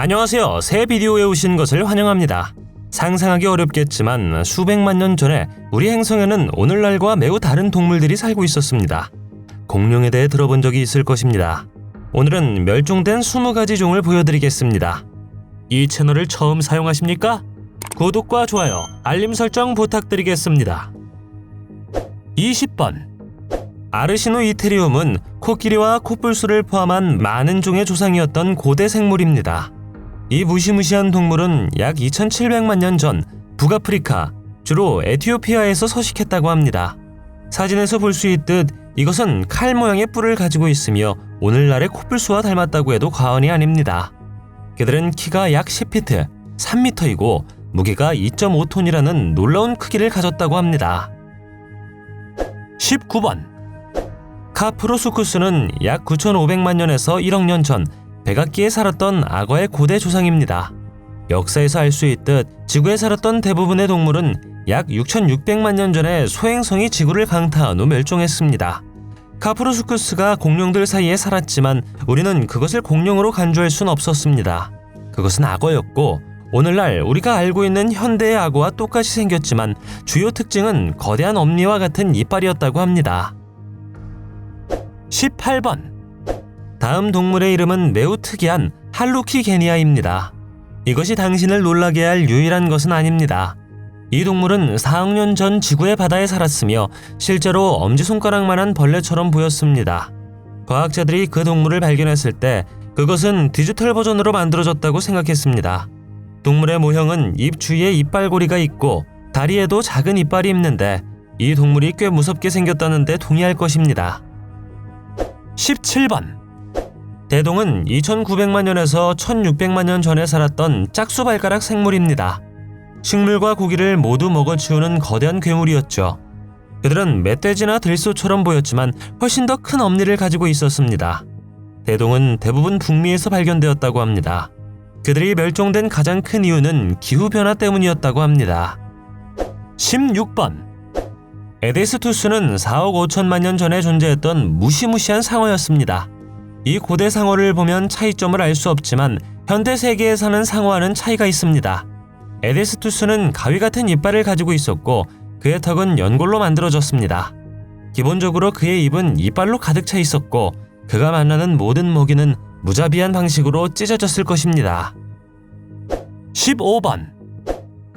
안녕하세요. 새 비디오에 오신 것을 환영합니다. 상상하기 어렵겠지만 수백만 년 전에 우리 행성에는 오늘날과 매우 다른 동물들이 살고 있었습니다. 공룡에 대해 들어본 적이 있을 것입니다. 오늘은 멸종된 20가지 종을 보여드리겠습니다. 이 채널을 처음 사용하십니까? 구독과 좋아요, 알림 설정 부탁드리겠습니다. 20번 아르시노이테리움은 코끼리와 코뿔소를 포함한 많은 종의 조상이었던 고대 생물입니다. 이 무시무시한 동물은 약 2700만 년 전 북아프리카, 주로 에티오피아에서 서식했다고 합니다. 사진에서 볼 수 있듯 이것은 칼 모양의 뿔을 가지고 있으며 오늘날의 코뿔소와 닮았다고 해도 과언이 아닙니다. 그들은 키가 약 10피트, 3m이고 무게가 2.5톤이라는 놀라운 크기를 가졌다고 합니다. 19번 카프로소쿠스는 약 9,500만 년에서 1억 년 전 백악기에 살았던 악어의 고대 조상입니다. 역사에서 알 수 있듯 지구에 살았던 대부분의 동물은 약 6,600만 년 전에 소행성이 지구를 강타한 후 멸종했습니다. 카프로소쿠스가 공룡들 사이에 살았지만 우리는 그것을 공룡으로 간주할 순 없었습니다. 그것은 악어였고 오늘날 우리가 알고 있는 현대의 악어와 똑같이 생겼지만 주요 특징은 거대한 엄니와 같은 이빨이었다고 합니다. 18번 다음 동물의 이름은 매우 특이한 할루키게니아입니다. 이것이 당신을 놀라게 할 유일한 것은 아닙니다. 이 동물은 4억 년 전 지구의 바다에 살았으며 실제로 엄지손가락만한 벌레처럼 보였습니다. 과학자들이 그 동물을 발견했을 때 그것은 디지털 버전으로 만들어졌다고 생각했습니다. 동물의 모형은 입 주위에 이빨고리가 있고 다리에도 작은 이빨이 있는데 이 동물이 꽤 무섭게 생겼다는데 동의할 것입니다. 17번 대동은 2900만 년에서 1600만 년 전에 살았던 짝수발가락 생물입니다. 식물과 고기를 모두 먹어치우는 거대한 괴물이었죠. 그들은 멧돼지나 들소처럼 보였지만 훨씬 더 큰 엄니를 가지고 있었습니다. 대동은 대부분 북미에서 발견되었다고 합니다. 그들이 멸종된 가장 큰 이유는 기후변화 때문이었다고 합니다. 16번 에데스투스는 4억 5천만 년 전에 존재했던 무시무시한 상어였습니다. 이 고대 상어를 보면 차이점을 알 수 없지만 현대 세계에 사는 상어와는 차이가 있습니다. 에데스투스는 가위 같은 이빨을 가지고 있었고 그의 턱은 연골로 만들어졌습니다. 기본적으로 그의 입은 이빨로 가득 차 있었고 그가 만나는 모든 먹이는 무자비한 방식으로 찢어졌을 것입니다. 15번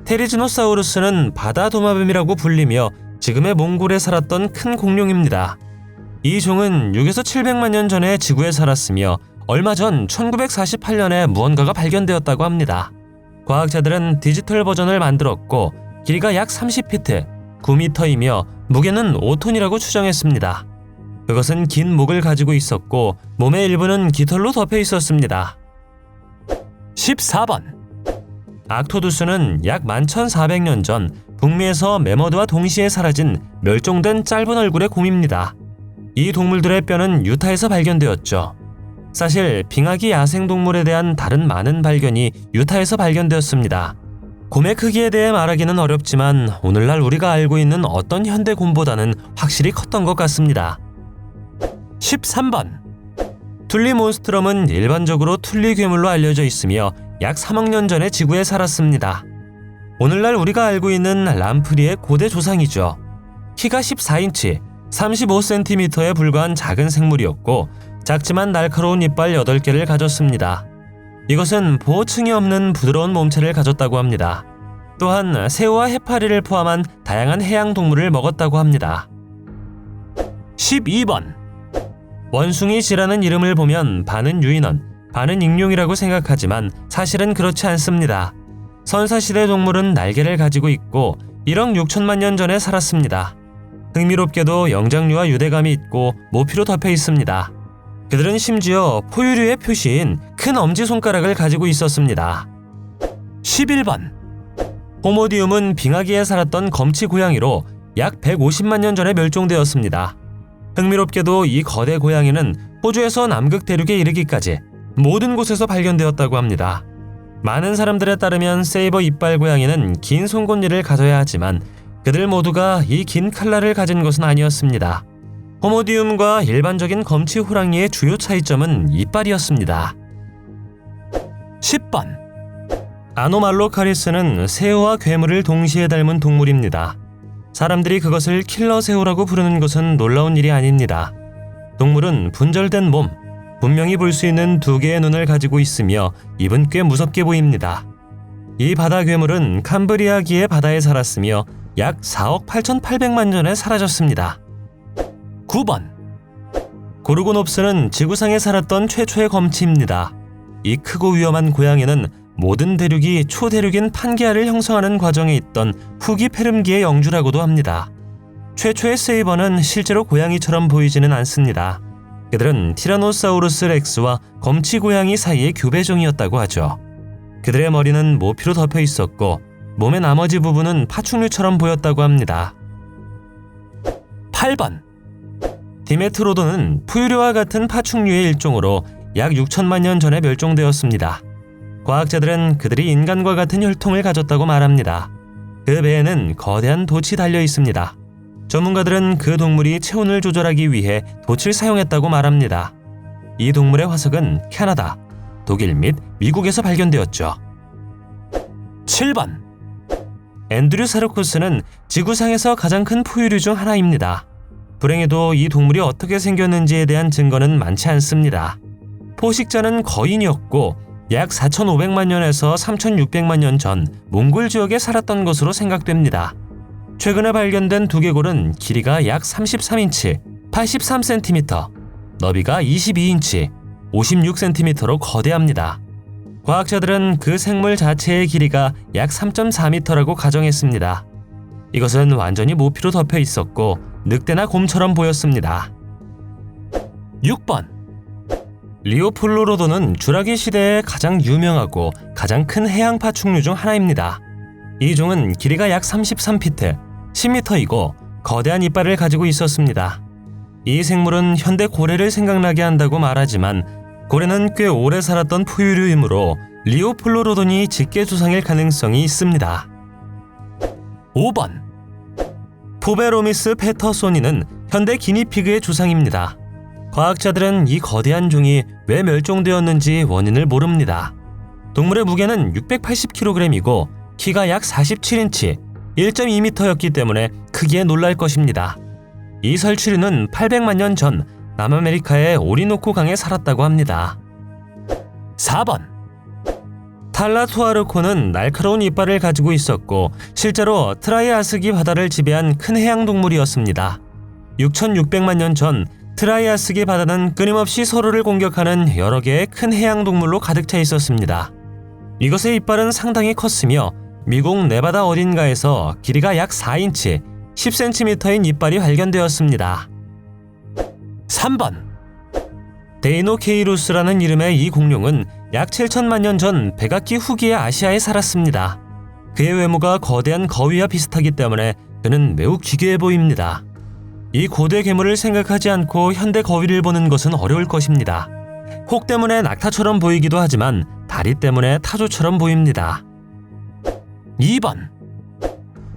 테리즈노사우루스는 바다 도마뱀이라고 불리며 지금의 몽골에 살았던 큰 공룡입니다. 이 종은 6에서 700만 년 전에 지구에 살았으며 얼마 전 1948년에 무언가가 발견되었다고 합니다. 과학자들은 디지털 버전을 만들었고 길이가 약 30피트, 9m이며 무게는 5톤이라고 추정했습니다. 그것은 긴 목을 가지고 있었고 몸의 일부는 깃털로 덮여 있었습니다. 14번 악토두스는 약 11,400년 전 북미에서 매머드와 동시에 사라진 멸종된 짧은 얼굴의 곰입니다. 이 동물들의 뼈는 유타에서 발견되었죠. 사실 빙하기 야생동물에 대한 다른 많은 발견이 유타에서 발견되었습니다. 곰의 크기에 대해 말하기는 어렵지만 오늘날 우리가 알고 있는 어떤 현대 곰보다는 확실히 컸던 것 같습니다. 13번 툴리몬스트럼은 일반적으로 툴리 괴물로 알려져 있으며 약 3억 년 전에 지구에 살았습니다. 오늘날 우리가 알고 있는 람프리의 고대 조상이죠. 키가 14인치, 35cm에 불과한 작은 생물이었고 작지만 날카로운 이빨 8개를 가졌습니다. 이것은 보호층이 없는 부드러운 몸체를 가졌다고 합니다. 또한 새우와 해파리를 포함한 다양한 해양 동물을 먹었다고 합니다. 12번 원숭이쥐라는 이름을 보면 반은 유인원, 반은 익룡이라고 생각하지만 사실은 그렇지 않습니다. 선사시대 동물은 날개를 가지고 있고 1억 6천만 년 전에 살았습니다. 흥미롭게도 영장류와 유대감이 있고 모피로 덮여 있습니다. 그들은 심지어 포유류의 표시인 큰 엄지손가락을 가지고 있었습니다. 11번 호모디움은 빙하기에 살았던 검치 고양이로 약 150만 년 전에 멸종되었습니다. 흥미롭게도 이 거대 고양이는 호주에서 남극 대륙에 이르기까지 모든 곳에서 발견되었다고 합니다. 많은 사람들에 따르면 세이버 이빨 고양이는 긴 송곳니를 가져야 하지만 그들 모두가 이 긴 칼날을 가진 것은 아니었습니다. 호모디움과 일반적인 검치 호랑이의 주요 차이점은 이빨이었습니다. 10번. 아노말로카리스는 새우와 괴물을 동시에 닮은 동물입니다. 사람들이 그것을 킬러 새우라고 부르는 것은 놀라운 일이 아닙니다. 동물은 분절된 몸, 분명히 볼 수 있는 두 개의 눈을 가지고 있으며 입은 꽤 무섭게 보입니다. 이 바다 괴물은 캄브리아기의 바다에 살았으며 약 4억 8,800만 년에 사라졌습니다. 9번. 고르고놉스는 지구상에 살았던 최초의 검치입니다. 이 크고 위험한 고양이는 모든 대륙이 초대륙인 판게아를 형성하는 과정에 있던 후기 페름기의 영주라고도 합니다. 최초의 세이버는 실제로 고양이처럼 보이지는 않습니다. 그들은 티라노사우루스 렉스와 검치 고양이 사이의 교배종이었다고 하죠. 그들의 머리는 모피로 덮여 있었고 몸의 나머지 부분은 파충류처럼 보였다고 합니다. 8번. 디메트로도는 푸유류와 같은 파충류의 일종으로 약 6천만 년 전에 멸종되었습니다. 과학자들은 그들이 인간과 같은 혈통을 가졌다고 말합니다. 그 배에는 거대한 돛이 달려 있습니다. 전문가들은 그 동물이 체온을 조절하기 위해 돛을 사용했다고 말합니다. 이 동물의 화석은 캐나다, 독일 및 미국에서 발견되었죠. 7번. 앤드류사르코스는 지구상에서 가장 큰 포유류 중 하나입니다. 불행히도 이 동물이 어떻게 생겼는지에 대한 증거는 많지 않습니다. 포식자는 거인이었고 약 4,500만 년에서 3,600만 년 전 몽골 지역에 살았던 것으로 생각됩니다. 최근에 발견된 두개골은 길이가 약 33인치, 83cm, 너비가 22인치, 56cm로 거대합니다. 과학자들은 그 생물 자체의 길이가 약 3.4m라고 가정했습니다. 이것은 완전히 모피로 덮여 있었고 늑대나 곰처럼 보였습니다. 6번. 리오플로로도는 주라기 시대에 가장 유명하고 가장 큰 해양 파충류 중 하나입니다. 이 종은 길이가 약 33피트, 10m이고 거대한 이빨을 가지고 있었습니다. 이 생물은 현대 고래를 생각나게 한다고 말하지만 고래는 꽤 오래 살았던 포유류이므로 리오플로로돈이 직계조상일 가능성이 있습니다. 5번. 포베로미스 페터소니는 현대 기니피그의 조상입니다. 과학자들은 이 거대한 종이 왜 멸종되었는지 원인을 모릅니다. 동물의 무게는 680kg이고 키가 약 47인치, 1.2m였기 때문에 크기에 놀랄 것입니다. 이 설치류는 800만 년 전 남아메리카의 오리노코 강에 살았다고 합니다. 4번. 탈라투아르코는 날카로운 이빨을 가지고 있었고 실제로 트라이아스기 바다를 지배한 큰 해양 동물이었습니다. 6,600만 년 전 트라이아스기 바다는 끊임없이 서로를 공격하는 여러 개의 큰 해양 동물로 가득 차 있었습니다. 이것의 이빨은 상당히 컸으며 미국 네바다 어딘가에서 길이가 약 4인치, 10cm인 이빨이 발견되었습니다. 3번. 데이노케이루스라는 이름의 이 공룡은 약 7천만 년 전 백악기 후기의 아시아에 살았습니다. 그의 외모가 거대한 거위와 비슷하기 때문에 그는 매우 기괴해 보입니다. 이 고대 괴물을 생각하지 않고 현대 거위를 보는 것은 어려울 것입니다. 혹 때문에 낙타처럼 보이기도 하지만 다리 때문에 타조처럼 보입니다. 2번.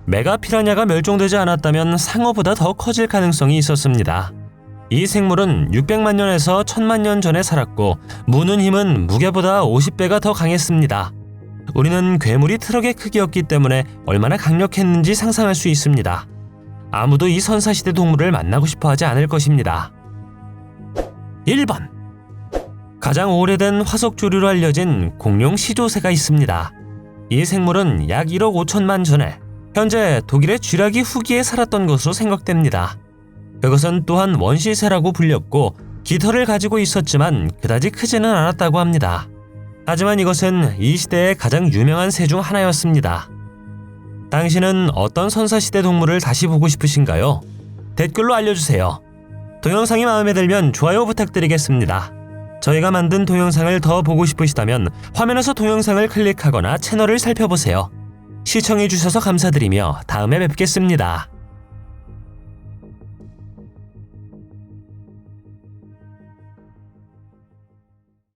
메가피라냐가 멸종되지 않았다면 상어보다 더 커질 가능성이 있었습니다. 이 생물은 600만 년에서 1000만 년 전에 살았고 무는 힘은 무게보다 50배가 더 강했습니다. 우리는 괴물이 트럭의 크기였기 때문에 얼마나 강력했는지 상상할 수 있습니다. 아무도 이 선사시대 동물을 만나고 싶어 하지 않을 것입니다. 1번. 가장 오래된 화석조류로 알려진 공룡 시조새가 있습니다. 이 생물은 약 1억 5천만 전에 현재 독일의 쥐라기 후기에 살았던 것으로 생각됩니다. 그것은 또한 원시새라고 불렸고 깃털을 가지고 있었지만 그다지 크지는 않았다고 합니다. 하지만 이것은 이 시대의 가장 유명한 새 중 하나였습니다. 당신은 어떤 선사시대 동물을 다시 보고 싶으신가요? 댓글로 알려주세요. 동영상이 마음에 들면 좋아요 부탁드리겠습니다. 저희가 만든 동영상을 더 보고 싶으시다면 화면에서 동영상을 클릭하거나 채널을 살펴보세요. 시청해주셔서 감사드리며 다음에 뵙겠습니다.